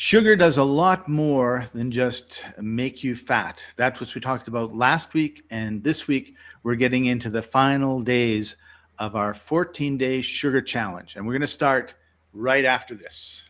Sugar does a lot more than just make you fat. That's what we talked about last week. And this week, we're getting into the final days of our 14-day sugar challenge. And we're going to start right after this.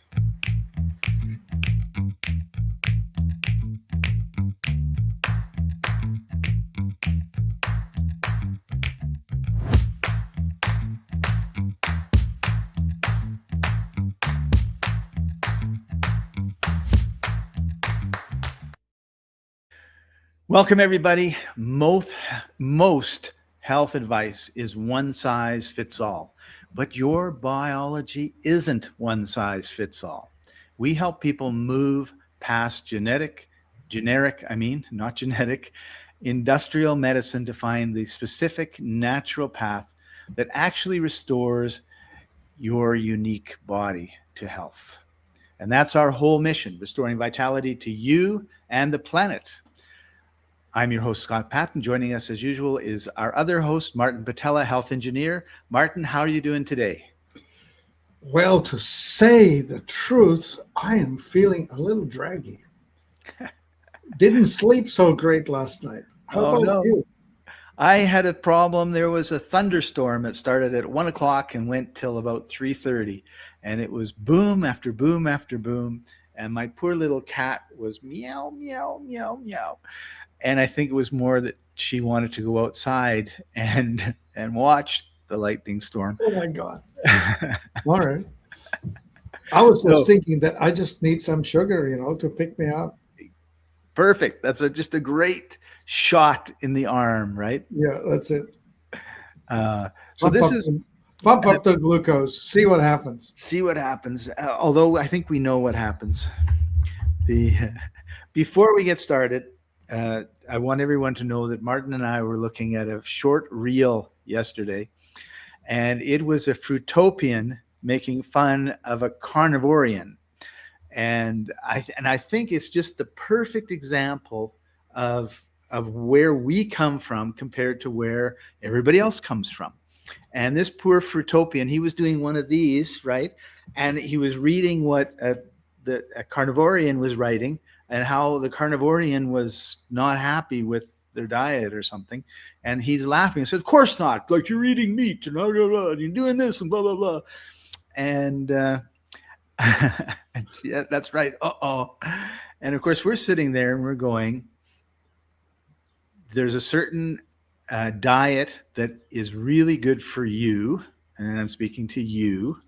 Welcome, everybody. Most health advice is one size fits all, but your biology isn't one size fits all. We help people move past generic, industrial medicine to find the specific natural path that actually restores your unique body to health. And that's our whole mission, restoring vitality to you and the planet. I'm your host, Scott Patton. Joining us as usual is our other host, Martin Patella, health engineer. Martin, how are you doing today? Well, to say the truth, I am feeling a little draggy. Didn't sleep so great last night. How about you? I had a problem. There was a thunderstorm that started at 1 o'clock and went till about 3:30. And it was boom after boom after boom. And my poor little cat was meow, meow, meow, meow. And I think it was more that she wanted to go outside and watch the lightning storm. Oh my God. All right. I was just thinking that I just need some sugar, to pick me up. Perfect. That's just a great shot in the arm, right? Yeah, that's it. Pump up the glucose. See what happens. See what happens. Although I think we know what happens. Before we get started, I want everyone to know that Martin and I were looking at a short reel yesterday, and it was a fruitopian making fun of a carnivorian. And I think it's just the perfect example of where we come from compared to where everybody else comes from. And this poor fruitopian, he was doing one of these, right? And he was reading what a carnivorian was writing, and how the carnivorian was not happy with their diet or something. And he's laughing and said, of course not, like you're eating meat and blah, blah, blah, and you're doing this and blah, blah, blah. And yeah, that's right. And of course, we're sitting there and we're going, there's a certain diet that is really good for you. And I'm speaking to you.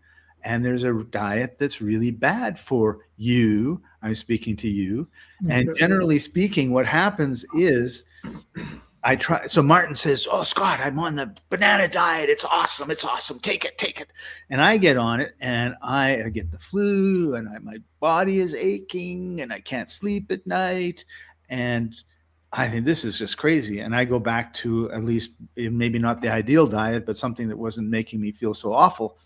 And there's a diet that's really bad for you. I'm speaking to you. And generally speaking, what happens is so Martin says, oh, Scott, I'm on the banana diet. It's awesome. It's awesome. Take it. And I get on it and I get the flu and my body is aching and I can't sleep at night. And I think this is just crazy. And I go back to at least maybe not the ideal diet, but something that wasn't making me feel so awful.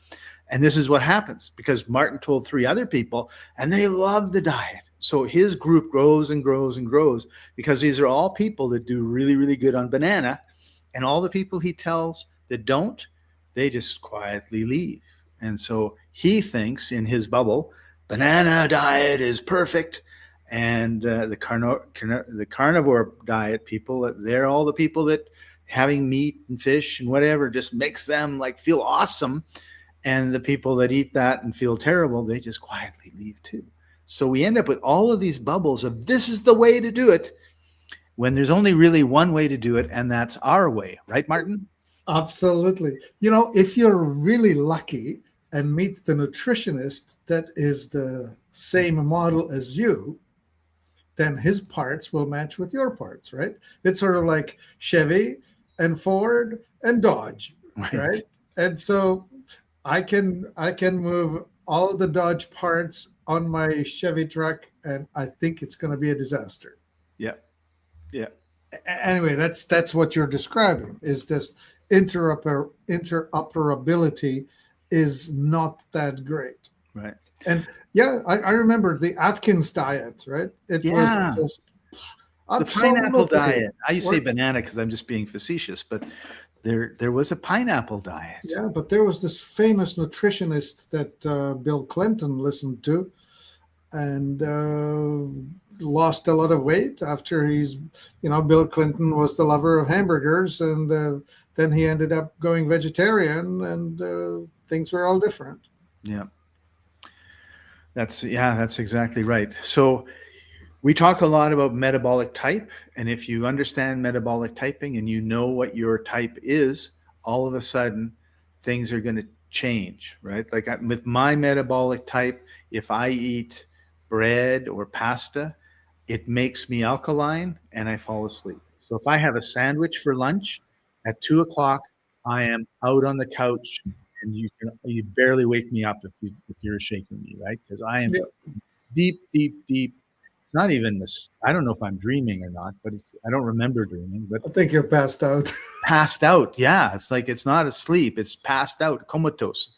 And this is what happens because Martin told 3 other people and they love the diet. So his group grows and grows and grows because these are all people that do really, really good on banana. And all the people he tells that don't, they just quietly leave. And so he thinks in his bubble, banana diet is perfect. And the carnivore diet people, they're all the people that having meat and fish and whatever just makes them like feel awesome. And the people that eat that and feel terrible, they just quietly leave too. So we end up with all of these bubbles of this is the way to do it when there's only really one way to do it. And that's our way. Right, Martin? Absolutely. If you're really lucky and meet the nutritionist that is the same model as you, then his parts will match with your parts, right? It's sort of like Chevy and Ford and Dodge, right? And so I can move all the Dodge parts on my Chevy truck, and I think it's going to be a disaster. Yeah. Anyway, that's what you're describing. Is just interoperability is not that great. Right. And yeah, I remember the Atkins diet, right? It was just the pineapple diet. I used to say banana because I'm just being facetious, but there was a pineapple diet. Yeah, but there was this famous nutritionist that Bill Clinton listened to, and lost a lot of weight after Bill Clinton was the lover of hamburgers, and then he ended up going vegetarian, and things were all different. Yeah. That's exactly right. So we talk a lot about metabolic type, and if you understand metabolic typing and you know what your type is, all of a sudden things are going to change, right? Like with my metabolic type, if I eat bread or pasta, it makes me alkaline and I fall asleep. So if I have a sandwich for lunch at 2 o'clock, I am out on the couch and you barely wake me up if you're shaking me, right? Because I am Yeah, deep, deep, deep. It's not even this. I don't know if I'm dreaming or not, but I don't remember dreaming, but I think you're passed out. passed out. Yeah. It's like, it's not asleep. It's passed out, comatose.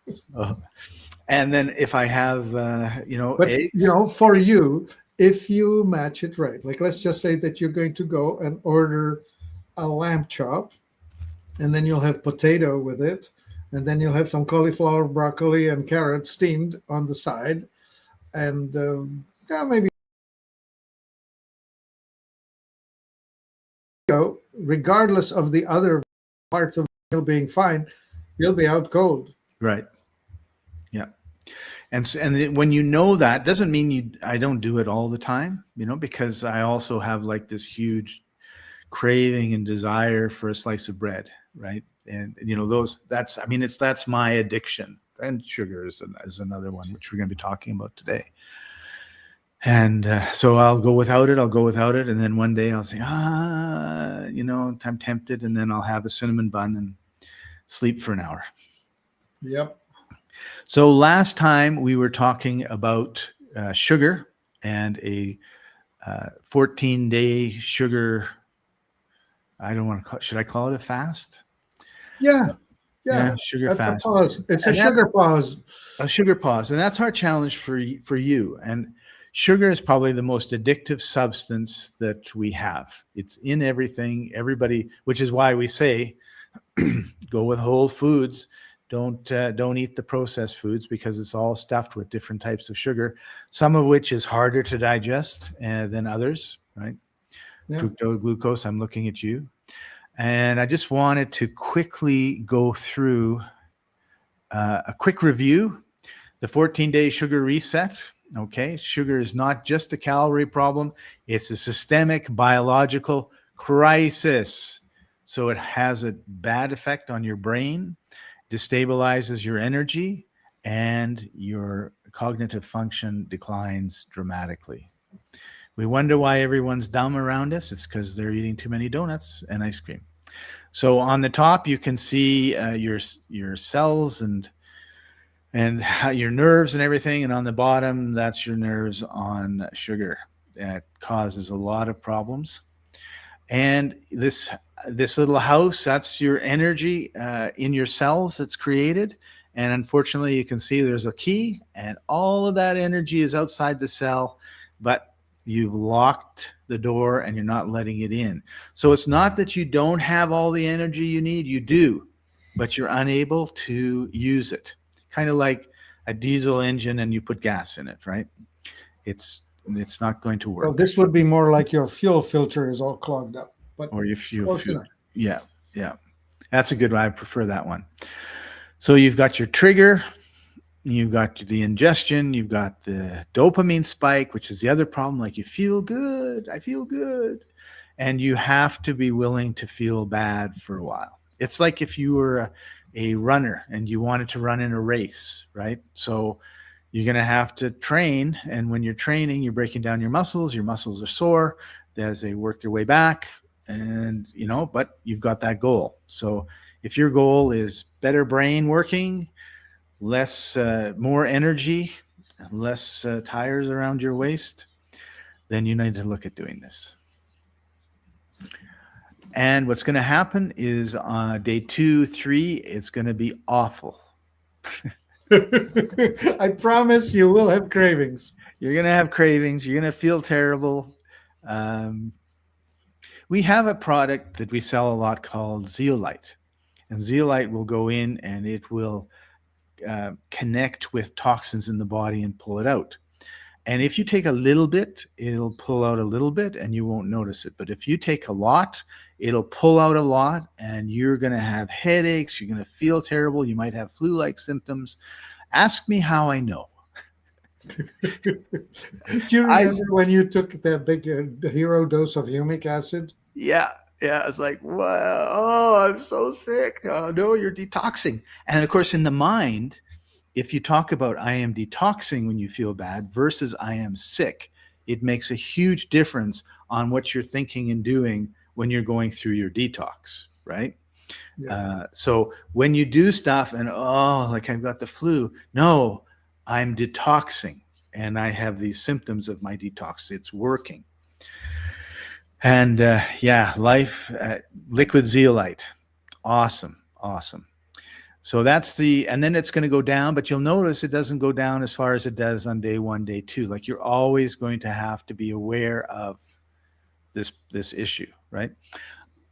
So, and then if I have, But eggs. for you, if you match it right, like let's just say that you're going to go and order a lamb chop, and then you'll have potato with it, and then you'll have some cauliflower, broccoli, and carrot steamed on the side, and yeah, maybe regardless of the other parts of the meal being fine, you'll be out cold. Right. Yeah. And when you know that, doesn't mean I don't do it all the time, because I also have like this huge craving and desire for a slice of bread, right? And that's my addiction. And sugar is another one, which we're going to be talking about today. And so I'll go without it. And then one day I'll say, I'm tempted. And then I'll have a cinnamon bun and sleep for an hour. Yep. So last time we were talking about sugar and a 14-day sugar. I don't want to should I call it a fast? Yeah. Sugar That's fast. a pause. It's a sugar pause. A sugar pause. And that's our challenge for you. And sugar is probably the most addictive substance that we have. It's in everything, everybody, which is why we say go with whole foods. Don't eat the processed foods, because it's all stuffed with different types of sugar, some of which is harder to digest than others, right? Yeah. Fructose, glucose, I'm looking at you. And I just wanted to quickly go through a quick review. The 14-day sugar reset. Okay, sugar is not just a calorie problem. It's a systemic biological crisis. So it has a bad effect on your brain, destabilizes your energy, and your cognitive function declines dramatically. We wonder why everyone's dumb around us. It's because they're eating too many donuts and ice cream. So on the top, you can see your cells and your nerves and everything. And on the bottom, that's your nerves on sugar. That causes a lot of problems. And this little house, that's your energy in your cells that's created. And unfortunately, you can see there's a key, and all of that energy is outside the cell, but you've locked the door and you're not letting it in. So it's not that you don't have all the energy you need, you do, but you're unable to use it. Kind of like a diesel engine and you put gas in it, right? It's not going to work. Well, this would be more like your fuel filter is all clogged up. Or your fuel. Yeah. That's a good one. I prefer that one. So you've got your trigger, you've got the ingestion, you've got the dopamine spike, which is the other problem. Like, you feel good, I feel good. And you have to be willing to feel bad for a while. It's like if you were a runner and you wanted to run in a race, right? So you're going to have to train. And when you're training, you're breaking down your muscles are sore as they work their way back. And, but you've got that goal. So if your goal is better brain working, more energy, less tires around your waist, then you need to look at doing this. And what's going to happen is on day 2, 3, it's going to be awful. I promise you will have cravings. You're going to have cravings. You're going to feel terrible. We have a product that we sell a lot called Zeolite. And Zeolite will go in and it will connect with toxins in the body and pull it out. And if you take a little bit, it'll pull out a little bit and you won't notice it. But if you take a lot, it'll pull out a lot and you're going to have headaches. You're going to feel terrible. You might have flu-like symptoms. Ask me how I know. Do you remember when you took that big hero dose of humic acid? Yeah. It's like, wow, oh, I'm so sick. Oh, no, you're detoxing. And of course, in the mind, if you talk about I am detoxing when you feel bad versus I am sick, it makes a huge difference on what you're thinking and doing when you're going through your detox, right? Yeah. So when you do stuff and, oh, like I've got the flu, no, I'm detoxing and I have these symptoms of my detox. It's working. And life, liquid zeolite. Awesome. So that's and then it's going to go down, but you'll notice it doesn't go down as far as it does on day 1, day 2. Like you're always going to have to be aware of this issue, right?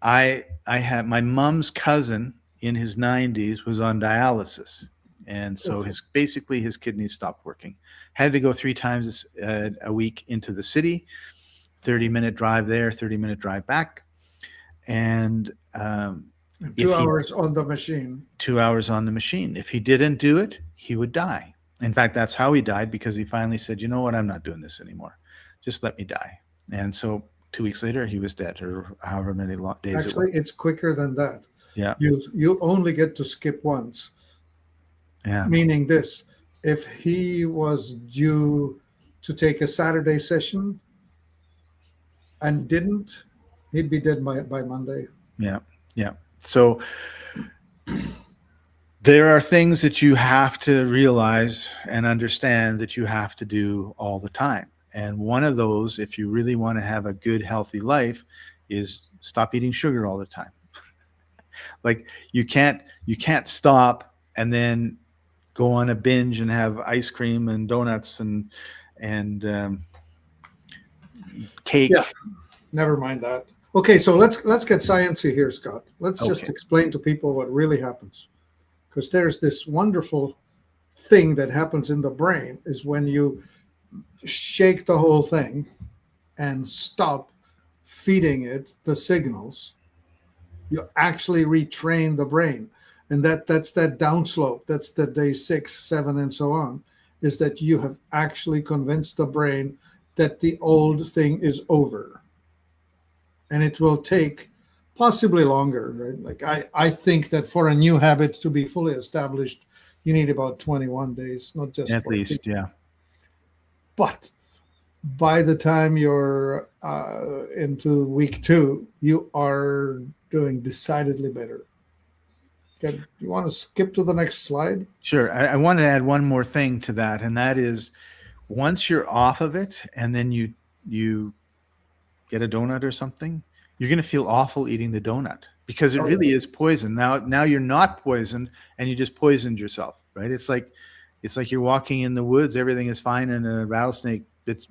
I had my mom's cousin in his 90s was on dialysis. And so his kidneys stopped working. Had to go 3 times a week into the city, 30-minute drive there, 30-minute drive back. And 2 hours on the machine. 2 hours on the machine. If he didn't do it, he would die. In fact, that's how he died, because he finally said, you know what, I'm not doing this anymore. Just let me die. And so 2 weeks later, he was dead, or however many days. Actually, it's quicker than that. Yeah. You only get to skip once. Yeah. Meaning this, if he was due to take a Saturday session and didn't, he'd be dead by Monday. Yeah. So there are things that you have to realize and understand that you have to do all the time. And one of those, if you really want to have a good, healthy life, is stop eating sugar all the time. Like you can't stop and then go on a binge and have ice cream and donuts and cake. Yeah, never mind that. Okay, so let's get sciencey here, Scott. Let's just explain to people what really happens, because there's this wonderful thing that happens in the brain is when you shake the whole thing and stop feeding it the signals, you actually retrain the brain. And that's that downslope. That's the day 6, 7, and so on, is that you have actually convinced the brain that the old thing is over. And it will take possibly longer, right? Like I think that for a new habit to be fully established, you need about 21 days, not just at 14. least, yeah. But by the time you're into week 2, you are doing decidedly better. Okay, you want to skip to the next slide? Sure. I want to add one more thing to that, and that is once you're off of it and then you get a donut or something, you're going to feel awful eating the donut, because it really is poison. Now you're not poisoned and you just poisoned yourself, right? It's like you're walking in the woods, everything is fine, and a rattlesnake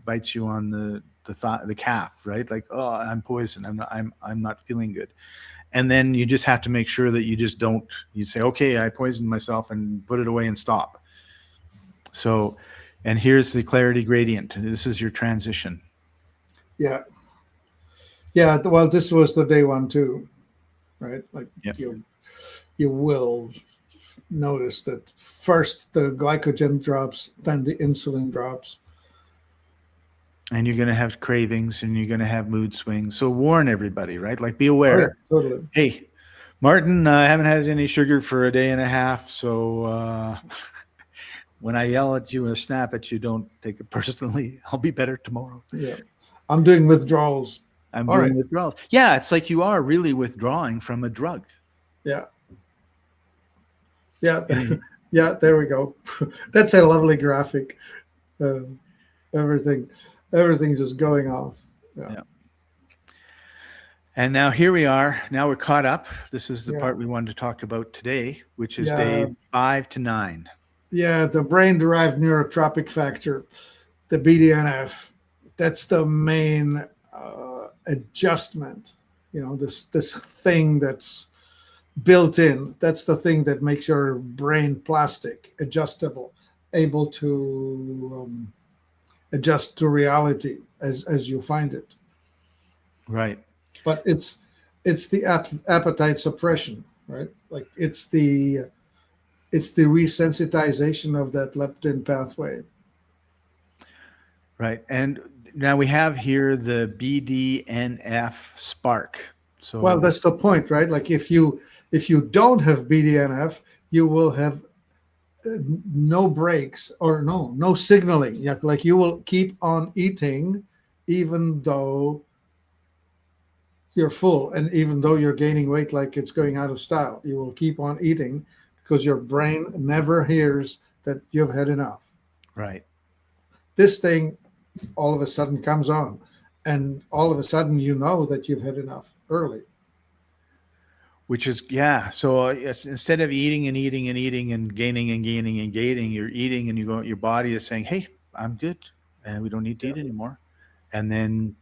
bites you on the calf, right? Like, oh, I'm poisoned. I'm not feeling good. And then you just have to make sure that you just don't, you say, okay, I poisoned myself, and put it away and stop. So, and here's the clarity gradient. This is your transition. Yeah. Yeah. Well, this was the day 1 too, right? Like you will notice that first the glycogen drops, then the insulin drops. And you're going to have cravings, and you're going to have mood swings. So warn everybody, right? Like, be aware. Oh, yeah, totally. Hey, Martin, I haven't had any sugar for a day and a half. So when I yell at you or snap at you, don't take it personally. I'll be better tomorrow. Yeah. I'm doing withdrawals. I'm doing withdrawals. Yeah, it's like you are really withdrawing from a drug. Yeah. Yeah. Yeah, there we go. That's a lovely graphic. Everything's just going off. Yeah. And now here we are. Now we're caught up. This is the part we wanted to talk about today, which is day 5 to 9. Yeah, the brain-derived neurotropic factor, the BDNF. That's the main adjustment. You know, this thing that's built in. That's the thing that makes your brain plastic, adjustable, able to adjust to reality as you find it. Right. But it's the appetite suppression, right? Like it's the resensitization of that leptin pathway. Right. And now we have here the BDNF spark. Well, So that's the point, right? Like if you don't have BDNF, you will have no breaks or no signaling. Yeah, like you will keep on eating even though you're full and even though you're gaining weight like it's going out of style. You will keep on eating because your brain never hears that you've had enough. right. This thing all of a sudden comes on, and all of a sudden you know that you've had enough early. Which is, yeah. So instead of eating and eating and eating and gaining and gaining and gaining, you're eating and your body is saying, hey, I'm good. And we don't need to Yeah. eat anymore. And then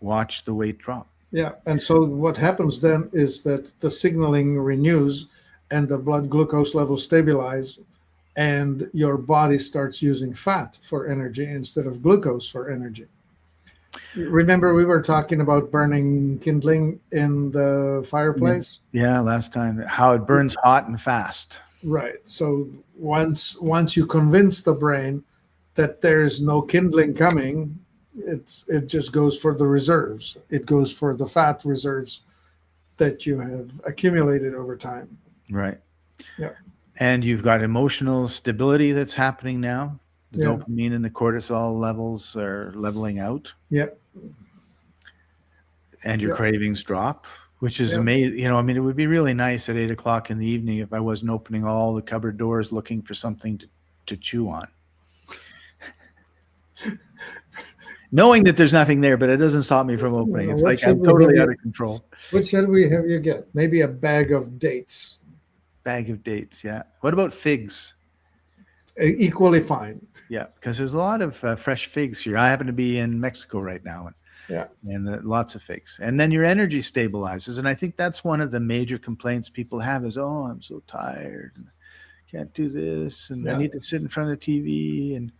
watch the weight drop. Yeah. And so what happens then is that the signaling renews and the blood glucose levels stabilize, and your body starts using fat for energy instead of glucose for energy. Remember, we were talking about burning kindling in the Yeah. fireplace? Yeah. Last time, how it burns hot and fast. Right. So once you convince the brain that there's no kindling coming, it just goes for the reserves. It goes for the fat reserves that you have accumulated over time. Right. Yeah. And you've got emotional stability that's happening now. The Yeah. dopamine and the cortisol levels are leveling out, Yeah. and your Yeah. cravings drop, which is Yeah. amazing. I mean, it would be really nice at 8 o'clock in the evening if I wasn't opening all the cupboard doors looking for something to chew on. Knowing that there's nothing there, but it doesn't stop me from opening. It's What like should I'm we have totally you? out of control. What should we have you get? Maybe a bag of dates. Bag of dates, yeah. What about figs? Equally fine. Yeah, because there's a lot of fresh figs here. I happen to be in Mexico right now, Yeah. and lots of figs. And then your energy stabilizes. And I think that's one of the major complaints people have is, oh, I'm so tired and can't do this, and I Yeah. need to sit in front of TV. And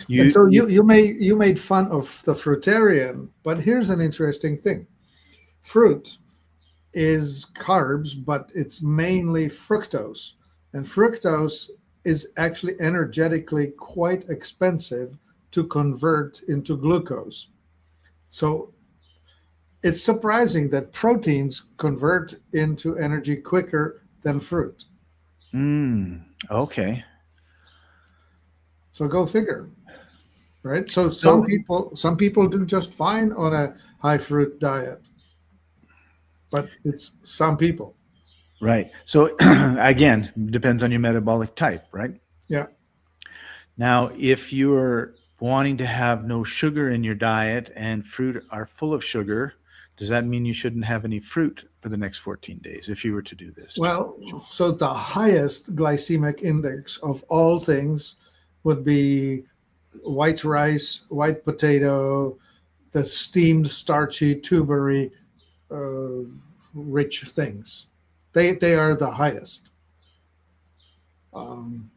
And so you made fun of the fruitarian, but here's an interesting thing. Fruit is carbs, but it's mainly fructose. And fructose is actually energetically quite expensive to convert into glucose. So it's surprising that proteins convert into energy quicker than fruit. Okay. So go figure, right? So So some people do just fine on a high fruit diet, but it's some people. right. So again, depends on your metabolic type, right? Yeah. Now, if you're wanting to have no sugar in your diet and fruit are full of sugar, does that mean you shouldn't have any fruit for the next 14 days if you were to do this Well, challenge? so the highest glycemic index of all things would be white rice, white potato, the steamed starchy tubery uh, rich things. They are the highest. Um,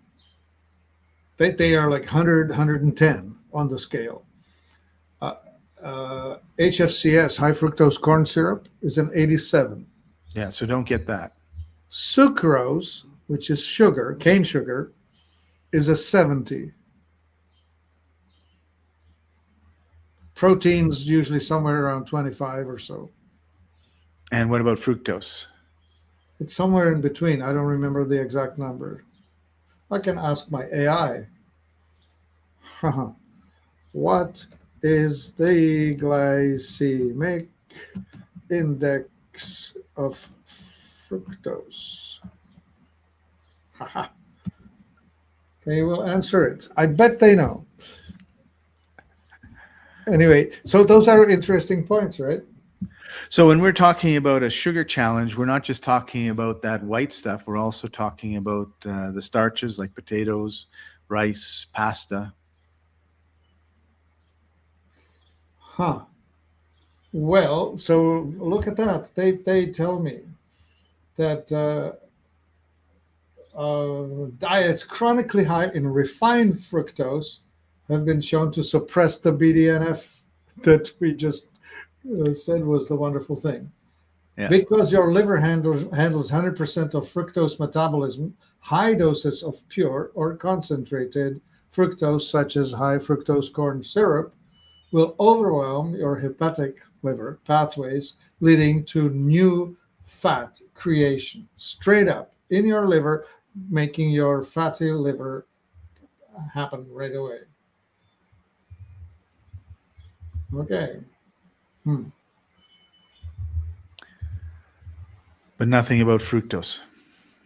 they are like 100, on the scale. HFCS, high fructose corn syrup, is an 87. Yeah, so don't get that. Sucrose, which is sugar, cane sugar, is a 70. Proteins usually somewhere around 25 or so. And what about fructose? It's somewhere in between. I don't remember the exact number. I can ask my AI. What is the glycemic index of fructose? They will answer it. I bet they know. Anyway, so those are interesting points, right? So when we're talking about a sugar challenge, we're not just talking about that white stuff. We're also talking about the starches like potatoes, rice, pasta. Well, so look at that. They tell me that diets chronically high in refined fructose have been shown to suppress the BDNF that we just said was the wonderful thing. Yeah. Because your liver handles 100% of fructose metabolism, high doses of pure or concentrated fructose, such as high fructose corn syrup, will overwhelm your hepatic liver pathways, leading to new fat creation straight up in your liver, making your fatty liver happen right away. Okay. But nothing about fructose.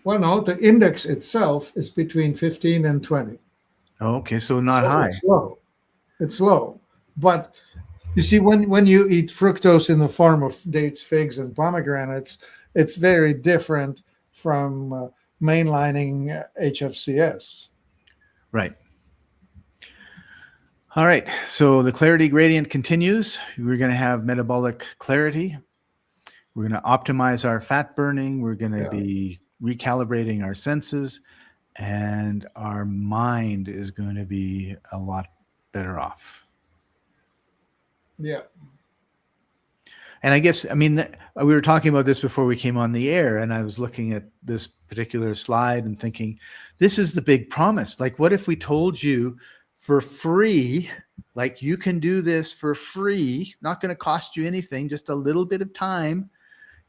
Well, no, the index itself is between 15 and 20. Oh, okay, so not So high. it's low. It's low. But you see, when you eat fructose in the form of dates, figs, and pomegranates, it's very different from mainlining HFCS. Right. All right. So the clarity gradient continues. We're going to have metabolic clarity. We're going to optimize our fat burning. We're going to be recalibrating our senses, and our mind is going to be a lot better off. Yeah. And I guess, I mean, we were talking about this before we came on the air, and I was looking at this particular slide and thinking, this is the big promise. Like, what if we told you for free, like you can do this for free, not going to cost you anything, just a little bit of time,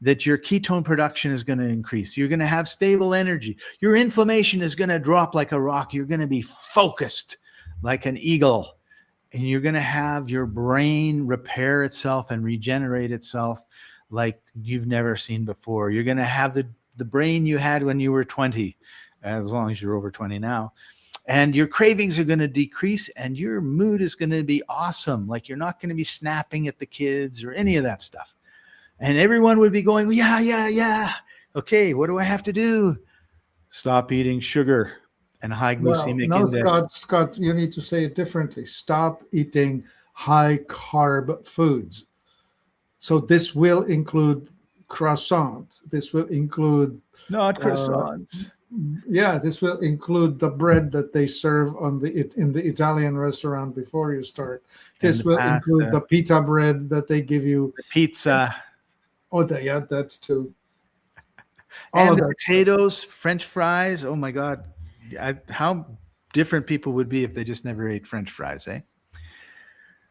that your ketone production is going to increase. You're going to have stable energy. Your inflammation is going to drop like a rock. You're going to be focused like an eagle. And you're going to have your brain repair itself and regenerate itself like you've never seen before. You're going to have the brain you had when you were 20, as long as you're over 20 now. And your cravings are going to decrease, and your mood is going to be awesome. Like, you're not going to be snapping at the kids or any of that stuff. And everyone would be going, yeah. Okay, what do I have to do? Stop eating sugar and high glycemic index. Scott, you need to say it differently. Stop eating high carb foods. So this will include croissants. This will include not croissants. This will include the bread that they serve in the Italian restaurant before you start. This will include the pita bread that they give you. The pizza. Oh, that too. And the potatoes, French fries. Oh my God. How different people would be if they just never ate French fries, eh?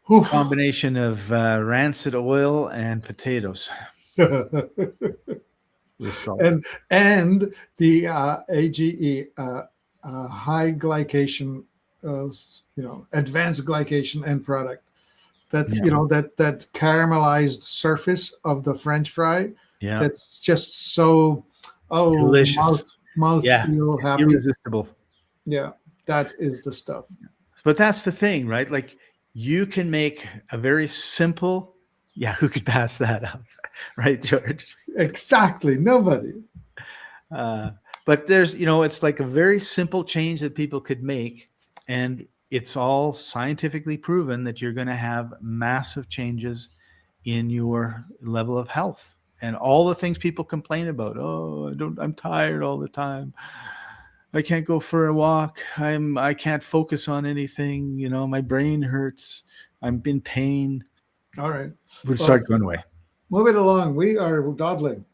Combination of rancid oil and potatoes. With salt. And the AGE, high glycation, advanced glycation end product. That that caramelized surface of the French fry. Yeah, that's just so delicious. Mouth feel happy, irresistible. Yeah, that is the stuff. But that's the thing, right? Like, you can make a very simple. Yeah, who could pass that up, right, George? Exactly, nobody. But there's, it's like a very simple change that people could make, and it's all scientifically proven that you're going to have massive changes in your level of health. And all the things people complain about, I'm tired all the time. I can't go for a walk. I can't focus on anything. My brain hurts. I'm in pain. All right. We'll start going away. Moving along. We are dawdling.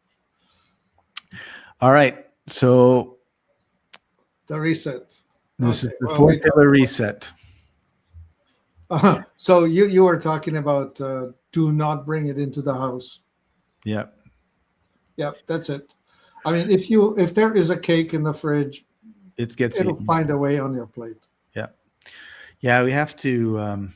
All right. So the reset. This is the 4 pillar reset. So you were talking about do not bring it into the house. Yep. Yep, that's it. I mean, if there is a cake in the fridge, it'll eaten. Find a way on your plate. Yeah. Yeah, we have to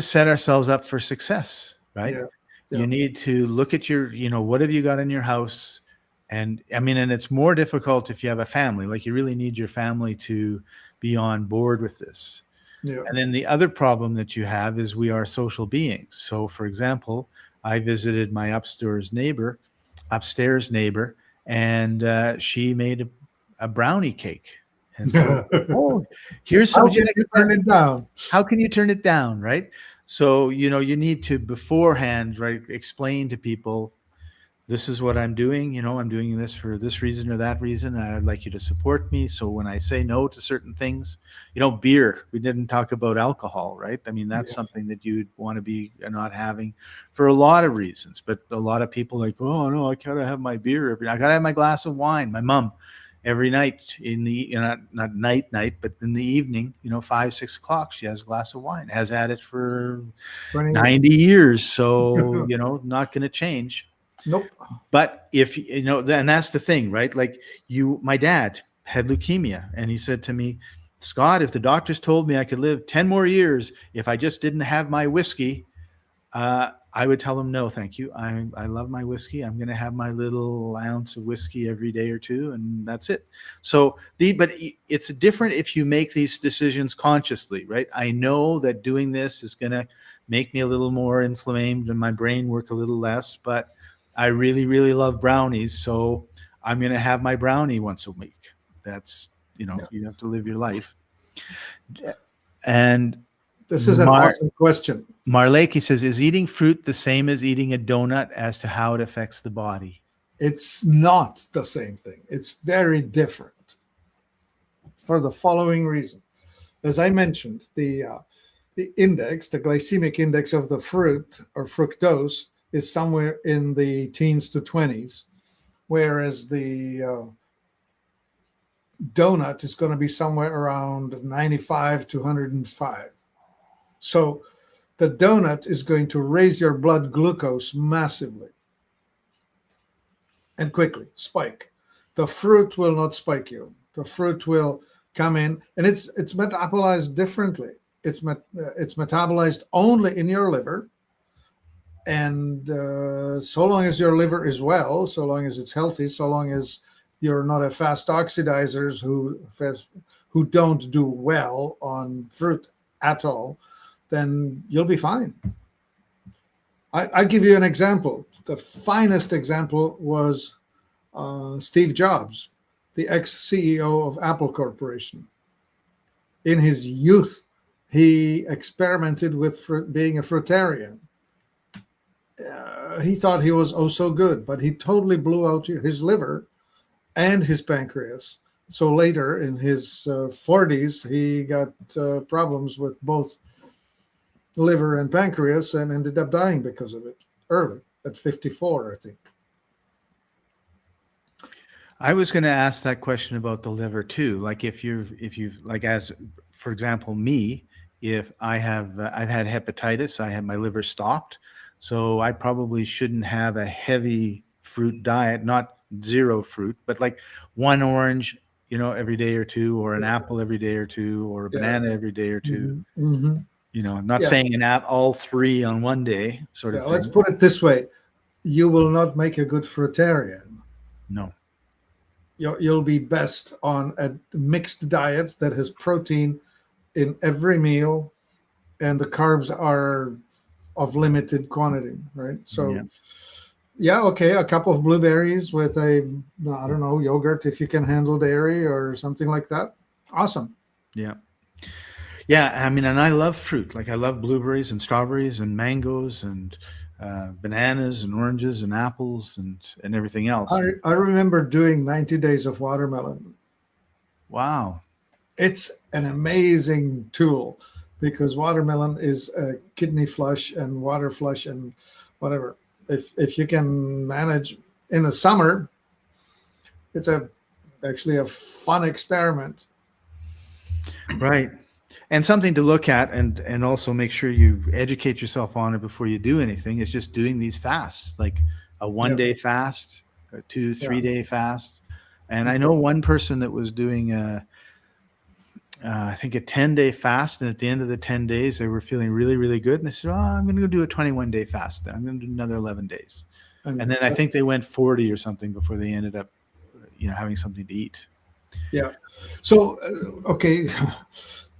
set ourselves up for success, right? Yeah. You need to look at your, what have you got in your house? And and it's more difficult if you have a family. Like, you really need your family to be on board with this. Yeah. And then the other problem that you have is we are social beings. So, for example, I visited my upstairs neighbor, and she made a brownie cake. And so, here's some. How can you turn it down? How can you turn it down, right? So, you need to beforehand, right, explain to people this is what I'm doing. I'm doing this for this reason or that reason. And I'd like you to support me. So when I say no to certain things, beer, we didn't talk about alcohol, right? I mean, that's Yeah. something that you'd want to be not having for a lot of reasons. But a lot of people like, oh no, I gotta have my beer I gotta have my glass of wine. My mom, every night in the, not night, but in the evening, 5, 6 o'clock, she has a glass of wine, has had it for 20 years. 90 years. So, not going to change. Nope. But if, and that's the thing, right? Like my dad had leukemia, and he said to me, Scott, if the doctors told me I could live 10 more years, if I just didn't have my whiskey, I would tell them, no, thank you. I love my whiskey. I'm going to have my little ounce of whiskey every day or two, and that's it. So but it's different if you make these decisions consciously, right? I know that doing this is going to make me a little more inflamed and my brain work a little less, but I really, really love brownies. So I'm going to have my brownie once a week. That's, you have to live your life. And this is an awesome question. Marleki says, is eating fruit the same as eating a donut as to how it affects the body? It's not the same thing. It's very different for the following reason. As I mentioned, the index, the glycemic index of the fruit or fructose is somewhere in the teens to 20s, whereas the donut is going to be somewhere around 95 to 105. So the donut is going to raise your blood glucose massively and quickly, spike. The fruit will not spike you. The fruit will come in, and it's metabolized differently. It's metabolized only in your liver, and so long as your liver is well, so long as it's healthy, so long as you're not a fast oxidizers who don't do well on fruit at all, then you'll be fine. I give you an example. The finest example was Steve Jobs, the ex-CEO of Apple Corporation. In his youth, he experimented with being a fruitarian. He thought he was oh so good, but he totally blew out his liver and his pancreas. So later in his 40s, he got problems with both liver and pancreas and ended up dying because of it early at 54, I think. I was going to ask that question about the liver too. Like if you've like, as for example, me, if I've had hepatitis, I had my liver stopped. So I probably shouldn't have a heavy fruit diet, not zero fruit, but like one orange, every day or two, or an apple every day or two, or a banana every day or two. Mm-hmm. I'm not saying all three on one day sort of thing. Let's put it this way. You will not make a good fruitarian. No. You'll be best on a mixed diet that has protein in every meal, and the carbs are of limited quantity, right? So, okay, a cup of blueberries with yogurt if you can handle dairy or something like that. Awesome. Yeah. Yeah, I mean, and I love fruit. Like I love blueberries and strawberries and mangoes and bananas and oranges and apples and everything else. I remember doing 90 days of watermelon. Wow. It's an amazing tool because watermelon is a kidney flush and water flush and whatever. If you can manage in the summer, it's actually a fun experiment. Right. And something to look at and also make sure you educate yourself on it before you do anything is just doing these fasts, like a 1-day fast, a 2-3-day fast. And I know one person that was doing I think a 10-day fast. And at the end of the 10 days, they were feeling really, really good. And they said, I'm going to go do a 21-day fast. Then I'm going to do another 11 days. And then I think they went 40 or something before they ended up, having something to eat. Yeah. So, okay.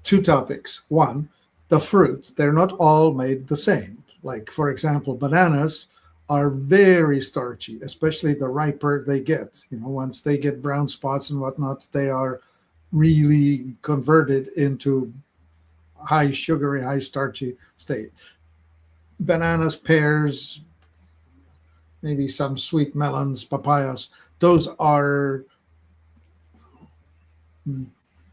2 topics. One, the fruit, they're not all made the same. Like, for example, bananas are very starchy, especially the riper they get. Once they get brown spots and whatnot, they are really converted into high sugary, high starchy state. Bananas, pears, maybe some sweet melons, papayas. Those are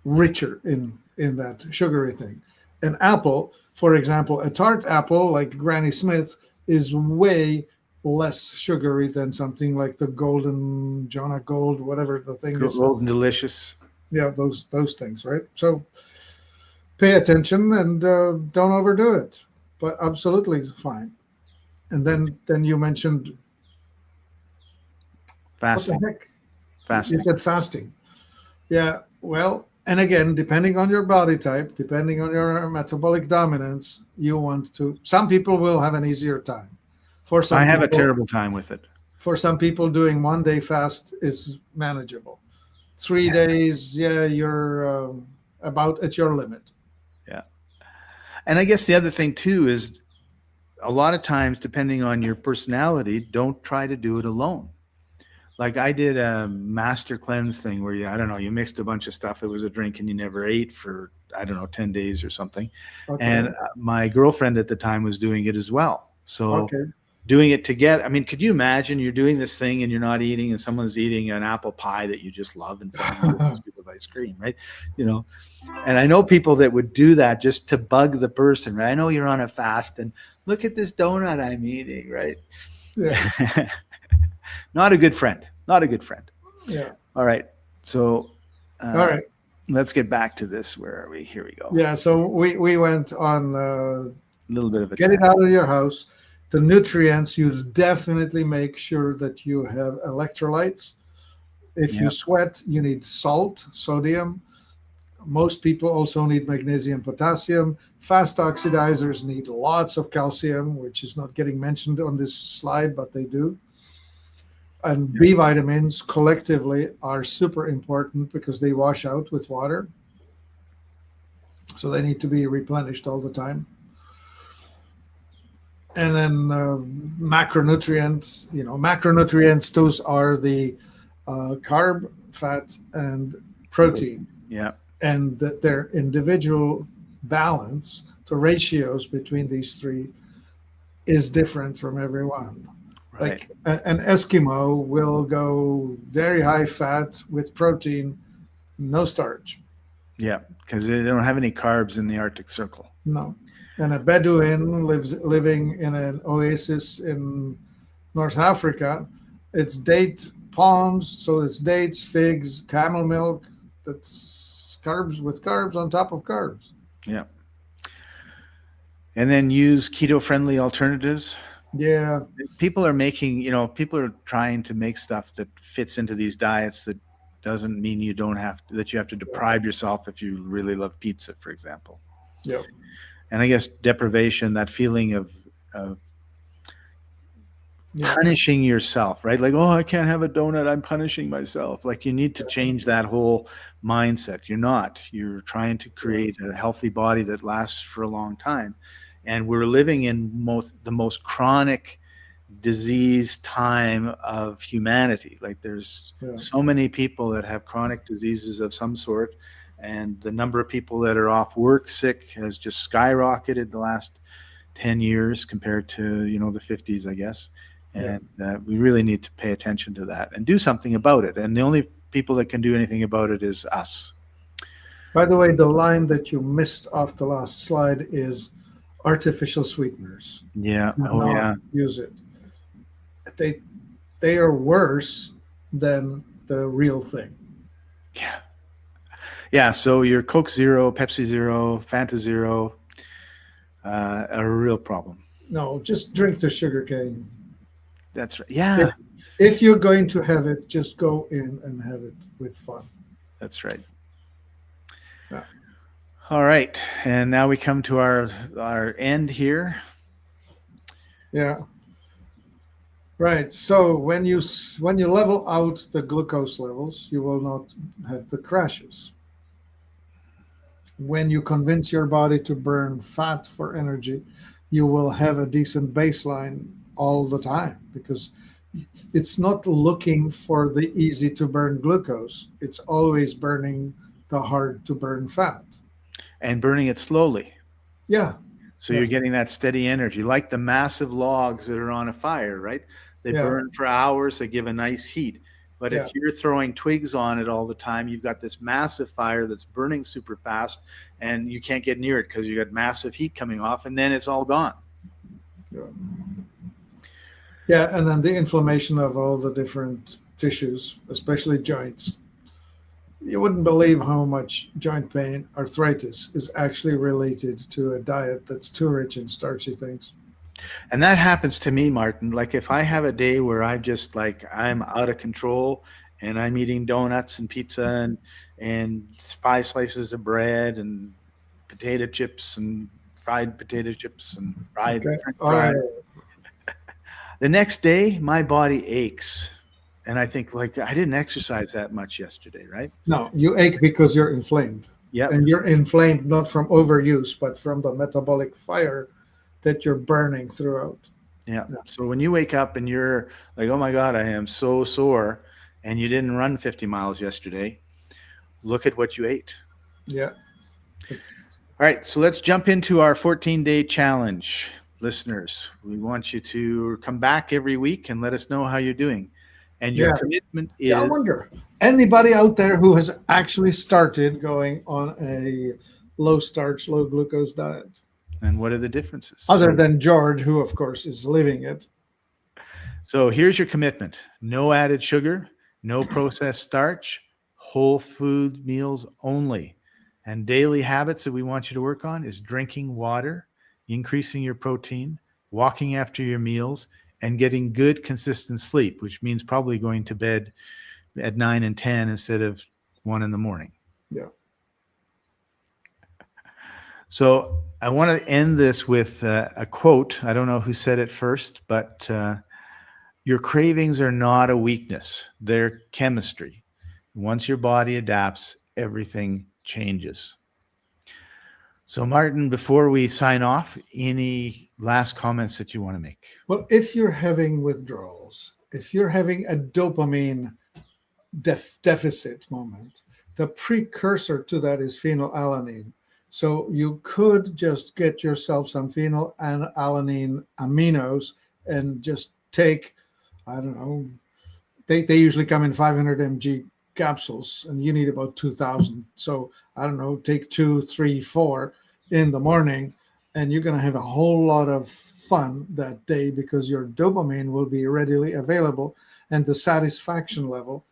richer in that sugary thing. An apple, for example, a tart apple like Granny Smith is way less sugary than something like the golden Jonah Gold, whatever the thing is. Golden delicious. Yeah, those things, right? So pay attention and don't overdo it, but absolutely fine. And then you mentioned Fasting. what the heck? Fasting. You said fasting. Yeah, well, and again, depending on your body type, depending on your metabolic dominance, you want to. Some people will have an easier time. For some I have a people, terrible time with it. for some people, doing 1 day fast is manageable. 3 days, yeah, you're about at your limit. Yeah. And I guess the other thing too is a lot of times, depending on your personality, don't try to do it alone. Like I did a master cleanse thing where I don't know, you mixed a bunch of stuff. It was a drink and you never ate for, I don't know, 10 days or something. Okay. And my girlfriend at the time was doing it as well. So Okay. doing it together. I mean, could you imagine you're doing this thing and you're not eating and someone's eating an apple pie that you just love and with ice cream, right? You know, and I know people that would do that just to bug the person, right? I know you're on a fast and look at this donut I'm eating, right? Yeah. Not a good friend. Not a good friend. Yeah. All right. So, All right. let's get back to this. Where are we? Here we go. Yeah. So we went on A little bit of a get it out of your house. The nutrients, you definitely make sure that you have electrolytes. If you sweat, you need salt, sodium. Most people also need magnesium, potassium. Fast oxidizers need lots of calcium, which is not getting mentioned on this slide, but they do. And B vitamins collectively are super important because they wash out with water. So they need to be replenished all the time. And then macronutrients, macronutrients, those are the carb, fat, and protein. Yeah. And that their individual balance, the ratios between these three, is different from everyone. Right. Like an Eskimo will go very high fat with protein, no starch. Yeah. Because they don't have any carbs in the Arctic Circle. No. And a Bedouin living in an oasis in North Africa. It's date palms, so it's dates, figs, camel milk. That's carbs with carbs on top of carbs. Yeah. And then use keto-friendly alternatives. Yeah. People are making, people are trying to make stuff that fits into these diets that doesn't mean you have to deprive yourself if you really love pizza, for example. Yeah. And I guess deprivation, that feeling of punishing yourself, right? Like, oh, I can't have a donut, I'm punishing myself. Like you need to change that whole mindset. You're trying to create a healthy body that lasts for a long time. And we're living in the most chronic disease time of humanity. Like there's so many people that have chronic diseases of some sort. And the number of people that are off work sick has just skyrocketed the last 10 years compared to, the 50s, I guess. And we really need to pay attention to that and do something about it. And the only people that can do anything about it is us. By the way, the line that you missed off the last slide is artificial sweeteners. Yeah. Use it. They are worse than the real thing. Yeah. Yeah, so your Coke Zero, Pepsi Zero, Fanta Zero are a real problem. No, just drink the sugar cane. That's right. Yeah. If you're going to have it, just go in and have it with fun. That's right. Yeah. All right. And now we come to our end here. Yeah. Right. So when you level out the glucose levels, you will not have the crashes. When you convince your body to burn fat for energy, you will have a decent baseline all the time because it's not looking for the easy to burn glucose. It's always burning the hard to burn fat. And burning it slowly. Yeah. So you're getting that steady energy, like the massive logs that are on a fire, right? They Yeah. burn for hours. They give a nice heat. But Yeah. if you're throwing twigs on it all the time, you've got this massive fire that's burning super fast, and you can't get near it because you got massive heat coming off, and then it's all gone. Yeah, and then the inflammation of all the different tissues, especially joints. You wouldn't believe how much joint pain, arthritis, is actually related to a diet that's too rich in starchy things. And that happens to me, Martin. Like if I have a day where I'm out of control and I'm eating donuts and pizza and 5 slices of bread and potato chips and fried potato chips and fried Okay. French All right. fries. The next day, my body aches. And I think, like, I didn't exercise that much yesterday, right? No, you ache because you're inflamed. Yep. And you're inflamed not from overuse, but from the metabolic fire that you're burning throughout. Yeah. So when you wake up and you're like, oh my God, I am so sore, and you didn't run 50 miles yesterday, look at what you ate. Yeah. All right. So let's jump into our 14-day challenge. Listeners, we want you to come back every week and let us know how you're doing. And your commitment is... Yeah, I wonder, anybody out there who has actually started going on a low starch, low glucose diet? And what are the differences? Other than George, who, of course, is living it. So here's your commitment. No added sugar, no processed starch, whole food meals only. And daily habits that we want you to work on is drinking water, increasing your protein, walking after your meals, and getting good, consistent sleep, which means probably going to bed at 9 and 10 instead of 1 in the morning. Yeah. So I want to end this with a quote. I don't know who said it first, but your cravings are not a weakness. They're chemistry. Once your body adapts, everything changes. So, Martin, before we sign off, any last comments that you want to make? Well, if you're having withdrawals, if you're having a dopamine deficit moment, the precursor to that is phenylalanine. So you could just get yourself some phenylalanine aminos and just take, I don't know, they usually come in 500 mg capsules, and you need about 2,000. So I don't know, take 2, 3, 4 in the morning, and you're going to have a whole lot of fun that day because your dopamine will be readily available, and the satisfaction level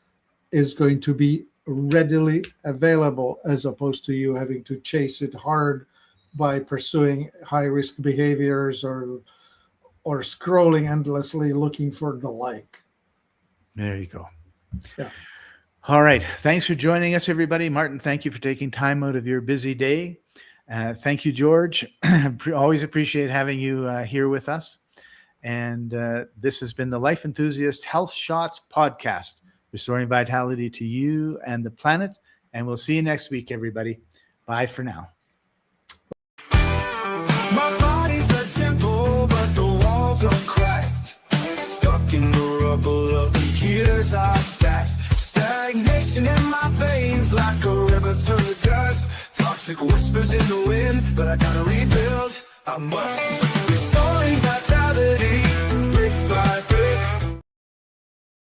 is going to be readily available, as opposed to you having to chase it hard by pursuing high-risk behaviors or scrolling endlessly looking for the like. There you go. Yeah. All right. Thanks for joining us, everybody. Martin, thank you for taking time out of your busy day. Thank you, George. Always appreciate having you here with us. And this has been the Life Enthusiast Health Shots podcast, restoring vitality to you and the planet. And we'll see you next week, everybody. Bye for now. My body's a temple, but the walls are cracked. Stuck in the rubble of the years I've stacked. Stagnation in my veins like a river through the dust. Toxic whispers in the wind, but I gotta rebuild. I must restore.